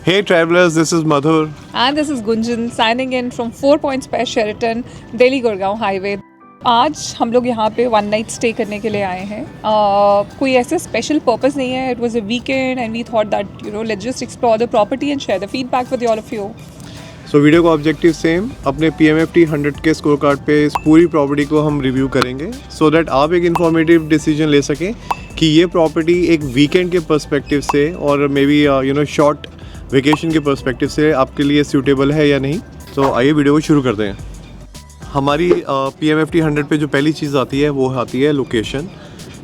Hey travelers, this is Madhur. And this is Gunjan signing in from 4 Points by Sheraton, Delhi Gurgaon highway. आज हम लोग यहाँ पे one night stay करने के लिए आए हैं। कोई ऐसे स्पेशल पर्पस नहीं है। It was a weekend and we thought that let's just explore the property and share the feedback with all of you. So video का ऑब्जेक्टिव सेम, अपने PMFT 100 के स्कोर कार्ड पे इस पूरी प्रॉपर्टी को हम रिव्यू करेंगे सो दैट आप एक इन्फॉर्मेटिव डिसीजन ले सकें कि ये प्रॉपर्टी एक वीकेंड के पर्सपेक्टिव से और मे बी शॉर्ट वेकेशन के पर्सपेक्टिव से आपके लिए सूटेबल है या नहीं। तो आइए वीडियो को शुरू करते हैं। हमारी PMFT 100 पे जो पहली चीज़ आती है वो आती है लोकेशन।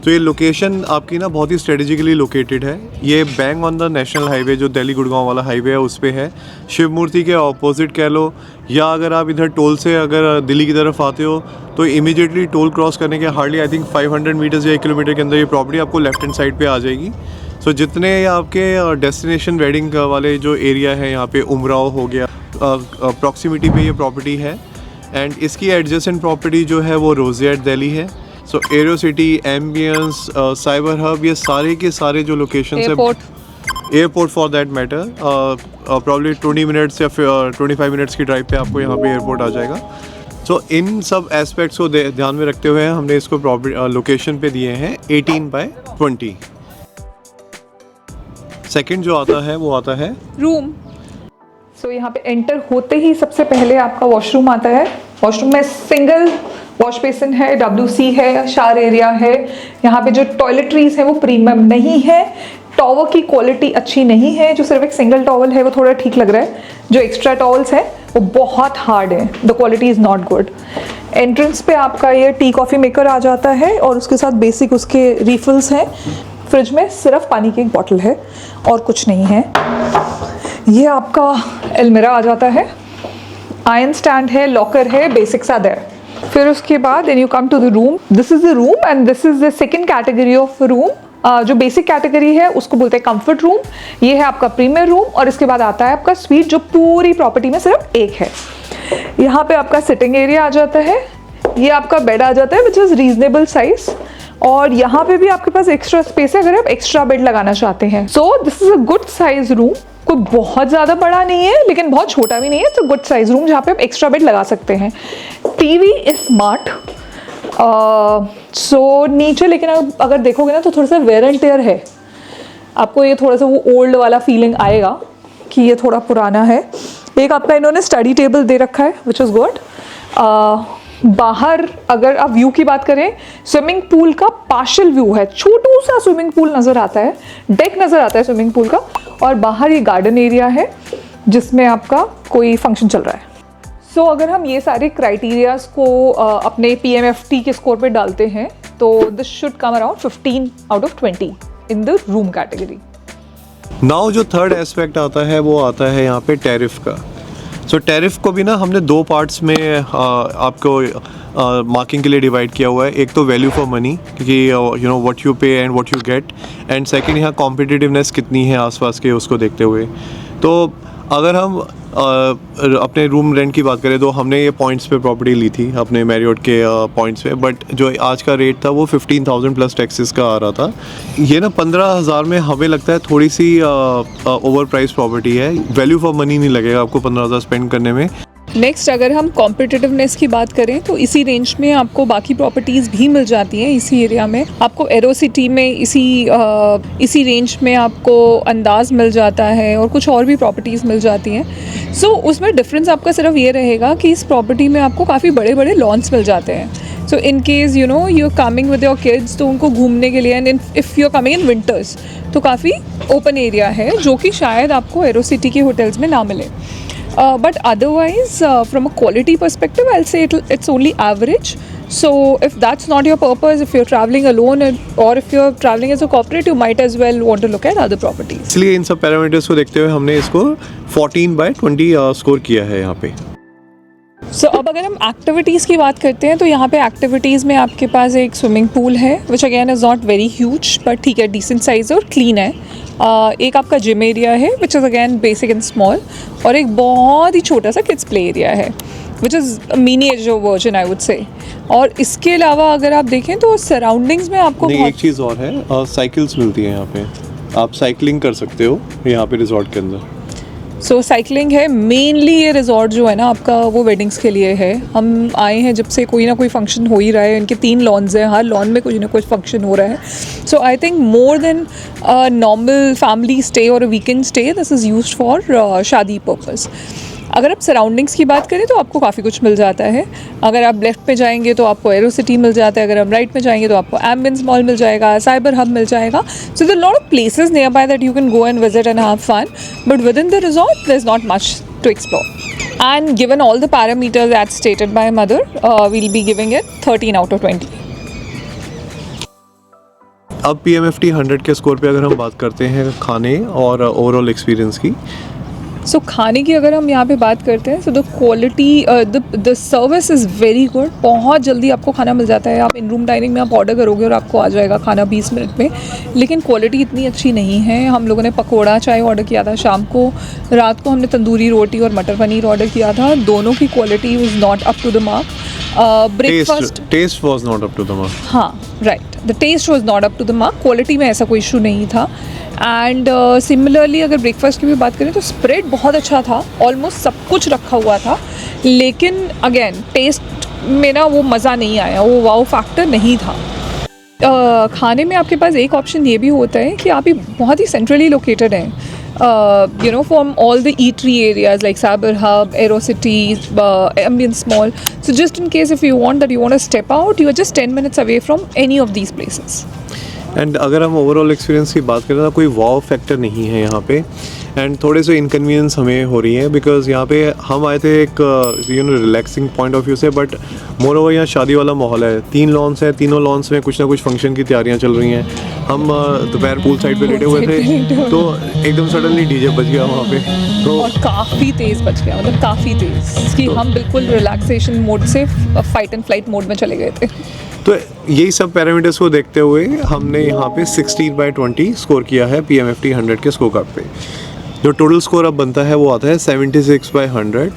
तो ये लोकेशन आपकी ना बहुत ही स्ट्रेटेजिकली लोकेटेड है। ये bang on the national highway जो दिल्ली गुड़गांव वाला हाईवे है उस पे है, शिव मूर्ति के ऑपोजिट कह लो, या अगर आप इधर टोल से अगर दिल्ली की तरफ आते हो तो इमीडिएटली टोल क्रॉस करने के हार्डली आई थिंक 500 मीटर्स या 1 किलोमीटर के अंदर ये प्रॉपर्टी आपको लेफ्ट हैंड साइड पे आ जाएगी। सो जितने आपके डेस्टिनेशन वेडिंग वाले जो एरिया है यहाँ पे उमराव हो गया, प्रॉक्सिमिटी पे ये प्रॉपर्टी है। एंड इसकी एडजेसेंट प्रॉपर्टी जो है वो रोजियट दिल्ली है। So Aerocity, Ambience, Cyber Hub, ये सारे के सारे जो लोकेशंस है, airport for that matter, probably 20 minutes या फिर 25 मिनट्स की ड्राइव पे आपको यहाँ पे एयरपोर्ट आ जाएगा। सो इन सब एस्पेक्ट्स को ध्यान में रखते हुए हमने इसको लोकेशन पे दिए हैं 18/20। सेकंड जो आता है वो आता है रूम। सो यहाँ पे एंटर होते ही सबसे पहले आपका वॉशरूम आता है। वॉशरूम में सिंगल वॉश बेसिन है, WC है, शावर एरिया है। यहाँ पे जो टॉयलेटरीज है वो प्रीमियम नहीं है, टॉवल की क्वालिटी अच्छी नहीं है। जो सिर्फ एक सिंगल टॉवल है वो थोड़ा ठीक लग रहा है, जो एक्स्ट्रा टॉवल्स है वो बहुत हार्ड है, the quality is not good. Entrance पे आपका ये टी कॉफ़ी मेकर आ जाता है और उसके साथ बेसिक उसके रिफिल्स हैं। फ्रिज में सिर्फ पानी की एक बॉटल है और कुछ नहीं है। ये आपका अलमीरा आ जाता है, आयरन स्टैंड है, लॉकर है, बेसिक्स आर देयर। फिर उसके बाद then you come to the room. This is the room and this is the second category of room. जो बेसिक कैटेगरी है उसको बोलते हैं कंफर्ट रूम। ये है आपका प्रीमियर रूम और इसके बाद आता है आपका स्वीट जो पूरी प्रॉपर्टी में सिर्फ एक है। यहाँ पे आपका सिटिंग एरिया आ जाता है, ये आपका बेड आ जाता है विच इज़ रीजनेबल साइज, और यहाँ पे भी आपके पास एक्स्ट्रा स्पेस है अगर आप एक्स्ट्रा बेड लगाना चाहते हैं। So this is a good size room. कोई बहुत ज़्यादा बड़ा नहीं है लेकिन बहुत छोटा भी नहीं है। तो गुड साइज रूम जहाँ पे आप एक्स्ट्रा बेड लगा सकते हैं। TV is smart. सो नीचे लेकिन अगर देखोगे ना तो थोड़ा सा वेयर एंड टेयर है, आपको ये थोड़ा सा वो ओल्ड वाला फीलिंग आएगा कि ये थोड़ा पुराना है। एक आपका इन्होंने स्टडी टेबल दे रखा है विच इज़ गुड। बाहर अगर आप व्यू की बात करें, स्विमिंग पूल का पार्शियल व्यू है, छोटू सा स्विमिंग पूल नज़र आता है, डेक नज़र आता है स्विमिंग पूल का, और बाहर ये गार्डन एरिया है जिसमें आपका कोई फंक्शन चल रहा है। सो अगर हम ये सारे क्राइटेरियाज को अपने PMFT के स्कोर पे डालते हैं तो this should come around 15 out of 20 in the room category. Now जो थर्ड एस्पेक्ट आता है वो आता है यहाँ पे टैरिफ का। सो टैरिफ को भी ना हमने दो पार्ट्स में आपको मार्किंग के लिए डिवाइड किया हुआ है। एक तो वैल्यू फॉर मनी कि व्हाट यू पे and what you get, and second यहाँ कॉम्पिटिटिवनेस कितनी है आसपास के उसको देखते हुए। तो अगर हम अपने रूम रेंट की बात करें तो हमने ये पॉइंट्स पे प्रॉपर्टी ली थी अपने मैरियट के पॉइंट्स पे, बट जो आज का रेट था वो 15,000 प्लस टैक्सेस का आ रहा था। ये ना 15,000 में हमें लगता है थोड़ी सी ओवर प्राइस प्रॉपर्टी है। वैल्यू फॉर मनी नहीं लगेगा आपको 15,000 स्पेंड करने में। नेक्स्ट अगर हम कॉम्पिटिटिवनेस की बात करें तो इसी रेंज में आपको बाकी प्रॉपर्टीज़ भी मिल जाती हैं। इसी एरिया में आपको एरो सिटी में इसी रेंज में आपको अंदाज़ मिल जाता है और कुछ और भी प्रॉपर्टीज़ मिल जाती हैं। सो उसमें डिफरेंस आपका सिर्फ ये रहेगा कि इस प्रॉपर्टी में आपको काफ़ी बड़े बड़े लॉन्स मिल जाते हैं। So in case you are coming with your kids तो उनको घूमने के लिए, and if you are coming in winters तो काफ़ी ओपन एरिया है जो कि शायद आपको एरो सिटी के होटल्स में ना मिले। But otherwise, from a quality perspective, I'll say it's only average. So if that's not your purpose, if you're traveling alone or if you're traveling as a corporate, you might as well want to look at other properties. इसलिए इन सब parameters को देखते हुए हमने इसको 14/20 score किया है यहाँ पे। सो अब अगर हम एक्टिविटीज़ की बात करते हैं तो यहाँ पे एक्टिविटीज़ में आपके पास एक स्विमिंग पूल है which again is not very huge but ठीक है, डिसेंट साइज़ और क्लीन है। एक आपका जिम एरिया है which is again basic and small, और एक बहुत ही छोटा सा किड्स प्ले एरिया है which is miniature version I would say. और इसके अलावा अगर आप देखें तो सराउंडिंग्स में आपको एक चीज़ और है, साइकिल्स मिलती है यहाँ पे, आप साइकिलिंग कर सकते हो यहाँ पे रिजॉर्ट के अंदर। सो साइकिलिंग है मेनली। ये रिजॉर्ट जो है ना आपका वो वेडिंग्स के लिए है। हम आए हैं जब से कोई ना कोई फंक्शन हो ही रहा है। इनके 3 लॉन्स हैं, हर लॉन में कुछ ना कुछ फंक्शन हो रहा है। So I think more than normal family stay और weekend stay, this is used for shaadi purpose. अगर आप सराउंडिंग्स की बात करें तो आपको काफ़ी कुछ मिल जाता है। अगर आप लेफ्ट पे जाएंगे तो आपको एरो सिटी मिल जाता है, अगर आप राइट में जाएंगे तो आपको एम्बियंस मॉल मिल जाएगा, साइबर हब मिल जाएगा। So there are lot of places nearby that you can go and visit and have fun, but within the resort there is not much to explore. And given all the parameters as stated by mother, we'll be giving it 13 out of 20। अब PMFT 100 के score पे अगर हम बात करते हैं खाने और ओवरऑल एक्सपीरियंस की, सो खाने की अगर हम यहाँ पे बात करते हैं, so the quality, the service is very good. बहुत जल्दी आपको खाना मिल जाता है। आप इन रूम डाइनिंग में आप ऑर्डर करोगे और आपको आ जाएगा खाना 20 मिनट में। लेकिन क्वालिटी इतनी अच्छी नहीं है। हम लोगों ने पकोड़ा चाय ऑर्डर किया था शाम को, रात को हमने तंदूरी रोटी और मटर पनीर ऑर्डर किया था। दोनों की quality was not up to the mark. Breakfast taste was not up to the mark. हाँ right, the taste was not up to the mark. Quality में ऐसा कोई इशू नहीं था। एंड सिमिलरली अगर ब्रेकफास्ट की भी बात करें तो स्प्रेड बहुत अच्छा था, ऑलमोस्ट सब कुछ रखा हुआ था। लेकिन अगेन टेस्ट में ना वो मज़ा नहीं आया, वो वाओ फैक्टर नहीं था। खाने में आपके पास एक ऑप्शन ये भी होता है कि आप ही बहुत ही सेंट्रली लोकेटेड हैं, you know, from all the eatery areas like Cyber Hub, Aerocity, Ambience Mall. So just in case if you want to step out, you are just 10 minutes away from any of these places. And अगर हम overall experience की बात करें तो कोई wow factor नहीं है यहाँ पे। एंड थोड़े से इनकन्वीनियंस हमें हो रही है बिकॉज यहाँ पे हम आए थे एक रिलैक्सिंग पॉइंट ऑफ व्यू से, बट मोर ओवर यहाँ शादी वाला माहौल है। 3 लॉन्स हैं, तीनों लॉन्स में कुछ ना कुछ फंक्शन की तैयारियाँ चल रही हैं। हम दोपहर पूल साइड पे लेटे हुए थे तो एकदम सडनली डीजे बज गया वहाँ पे, तो और काफ़ी तेज़ बच गया, मतलब काफ़ी तेज़ कि हम बिल्कुल रिलैक्सेशन मोड से फाइट एंड फ्लाइट मोड में चले गए थे। तो यही सब पैरामीटर्स को देखते हुए हमने यहाँ पे 16/20 स्कोर किया है PMFT 100 के स्कोर कार्ड पे। जो टोटल स्कोर अब बनता है वो आता है 76/100।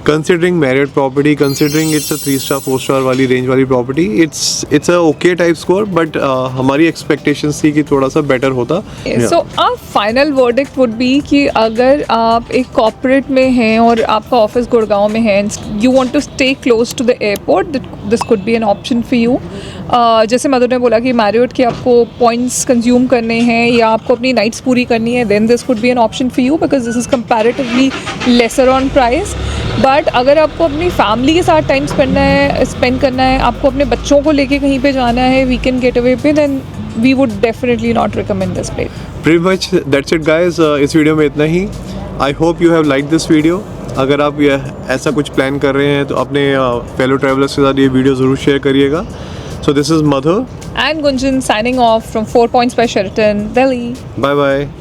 Considering married property, considering it's a 3 star 4 star वाली रेंज वाली property, it's a okay type score, but हमारी एक्सपेक्टेशंस थी कि थोड़ा सा बेटर होता। सो अब फाइनल वर्डिक्ट वुड बी कि अगर आप एक कॉर्पोरेट में हैं और आपका ऑफिस गुड़गांव में है, you want to stay close to the airport, this could be an option for you. जैसे मधुर ने बोला कि मैरियट के आपको पॉइंट्स कंज्यूम करने हैं या आपको अपनी नाइट्स पूरी करनी है, then this could be an option for you because this is comparatively lesser on price. But अगर आपको अपनी फैमिली के साथ टाइम स्पेंड करना है, आपको अपने बच्चों को लेके कहीं पे जाना है वीकेंड गेट अवे पे, then we would definitely not recommend this place. Pretty much that's it guys, इस वीडियो में इतना ही। I hope you have like this video. अगर आप ऐसा कुछ प्लान कर रहे हैं तो अपने फेलो ट्रैवलर्स के साथ ये वीडियो ज़रूर शेयर करिएगा। So this is Madhur and Gunjan signing off from 4 Points by Sheraton, Delhi. Bye bye.